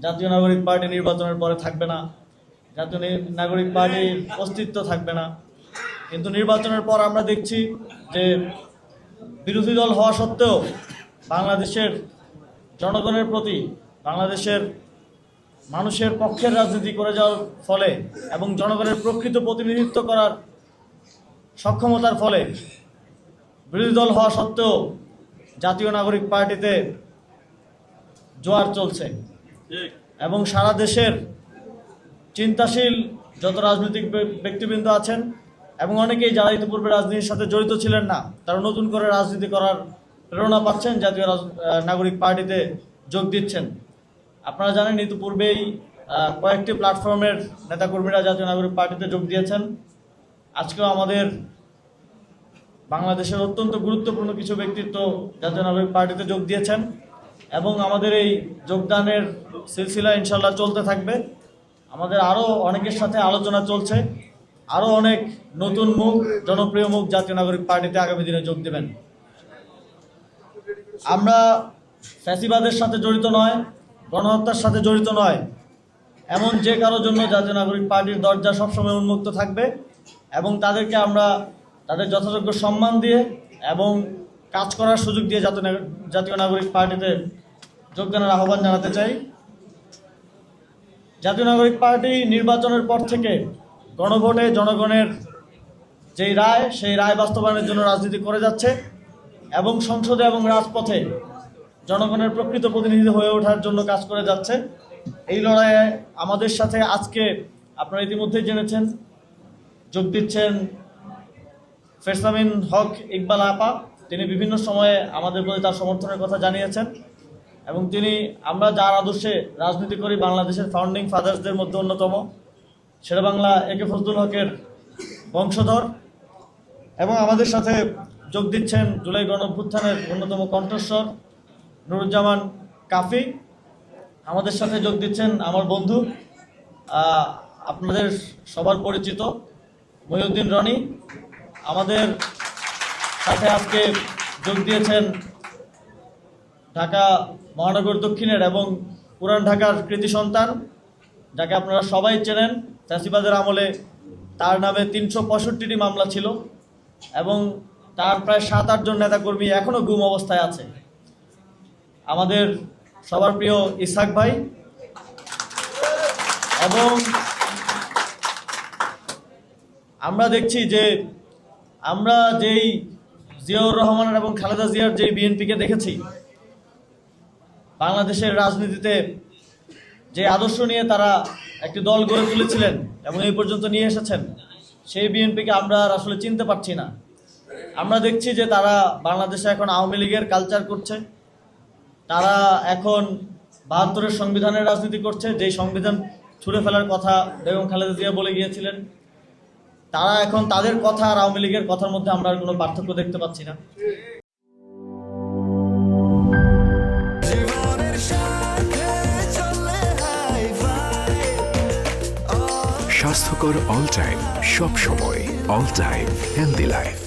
জাতীয় নাগরিক পার্টি নির্বাচনের পরে থাকবে না, জাতীয় নাগরিক পার্টির অস্তিত্ব থাকবে না। কিন্তু নির্বাচনের পর আমরা দেখছি যে বিরোধী দল হওয়া সত্ত্বেও বাংলাদেশের জনগণের প্রতি, বাংলাদেশের মানুষের পক্ষের রাজনীতি করে যাওয়ার ফলে এবং জনগণের প্রকৃত প্রতিনিধিত্ব করার সক্ষমতার ফলে বিরোধী দল হওয়া সত্ত্বেও জাতীয় নাগরিক পার্টিতে জোয়ার চলছে এবং সারা দেশের চিন্তাশীল যত রাজনৈতিক ব্যক্তিবৃন্দ আছেন এবং অনেকেই যারা ইতিপূর্বে রাজনীতির সাথে জড়িত ছিলেন না, তারা নতুন করে রাজনীতি করার প্রেরণা পাচ্ছেন, জাতীয় নাগরিক পার্টিতে যোগ দিচ্ছেন। আপনারা জানেন ইতিপূর্বেই কয়েকটি প্ল্যাটফর্মের নেতাকর্মীরা জাতীয় নাগরিক পার্টিতে যোগ দিয়েছেন। আজকেও আমাদের বাংলাদেশের অত্যন্ত গুরুত্বপূর্ণ কিছু ব্যক্তিত্ব জাতীয় নাগরিক পার্টিতে যোগ দিয়েছেন এবং আমাদের এই যোগদানের সিলসিলা ইনশাল্লাহ চলতে থাকবে। আমাদের আরও অনেকের সাথে আলোচনা চলছে, আরও অনেক নতুন মুখ, জনপ্রিয় মুখ জাতীয় নাগরিক পার্টিতে আগামী দিনে যোগ দেবেন। আমরা ফ্যাসিবাদের সাথে জড়িত নয়, গণহত্যার সাথে জড়িত নয়, এমন যে কারোর জন্য জাতীয় নাগরিক পার্টির দরজা সবসময় উন্মুক্ত থাকবে এবং তাদেরকে আমরা তাদের যথাযোগ্য সম্মান দিয়ে এবং কাজ করার সুযোগ দিয়ে জাতীয় নাগরিক পার্টিতে যোগদানের আহ্বান জানাতে চাই। জাতীয় নাগরিক পার্টি নির্বাচনের পর থেকে গণভোটে জনগণের যেই রায়, সেই রায় বাস্তবায়নের জন্য রাজনীতি করে যাচ্ছে এবং সংসদে এবং রাজপথে জনগণের প্রকৃত প্রতিনিধি হয়ে ওঠার জন্য কাজ করে যাচ্ছে। এই লড়াইয়ে আমাদের সাথে আজকে আপনারা ইতিমধ্যেই জেনেছেন যোগ দিচ্ছেন ফেরসামিন হক ইকবাল আপা। তিনি বিভিন্ন সময়ে আমাদের প্রতি তার সমর্থনের কথা জানিয়েছেন এবং তিনি, আমরা যার আদর্শে রাজনীতি করি, বাংলাদেশের ফাউন্ডিং ফাদার্সদের মধ্যে অন্যতম, শেরেবাংলা একে ফজলুল হকের বংশধর। এবং আমাদের সাথে যোগ দিচ্ছেন জুলাই গণঅভ্যুত্থানের অন্যতম কণ্ঠস্বর নুরুজ্জামান কাফি। আমাদের সাথে যোগ দিচ্ছেন আমার বন্ধু, আপনাদের সবার পরিচিত মহিউদ্দিন রনি। আমাদের সাথে আজকে যোগ দিয়েছেন ঢাকা মহানগর দক্ষিণের এবং পুরান ঢাকার কৃতি সন্তান, যাকে আপনারা সবাই চেনেন। ফ্যাসিবাদের আমলে তার নামে 365টি মামলা ছিল এবং তার প্রায় 7-8 জন নেতাকর্মী এখনও গুম অবস্থায় আছে। আমাদের সবার প্রিয় ইসহাক ভাই। এবং আমরা দেখছি যে আমরা যেই জিয়াউর রহমানের এবং খালেদা জিয়ার যেই বিএনপিকে দেখেছি, বাংলাদেশের রাজনীতিতে যে আদর্শ নিয়ে তারা একটি দল গড়ে তুলেছিলেন এবং এই পর্যন্ত নিয়ে এসেছেন, সেই বিএনপিকে আমরা আর আসলে চিনতে পারছি না। আমরা দেখছি যে তারা বাংলাদেশে এখন আওয়ামী লীগের কালচার করছে, তারা এখন 72-এর সংবিধানের রাজনীতি করছে, যেই সংবিধান ছুঁড়ে ফেলার কথা বেগম খালেদা জিয়া বলে গিয়েছিলেন। তারা এখন তাদের কথা আর আওয়ামী লীগের কথার মধ্যে আমরা আর কোনো পার্থক্য দেখতে পাচ্ছি না। স্বাস্থ্যকর অল টাইম, সব সময় অল টাইম হেলদি লাইফ।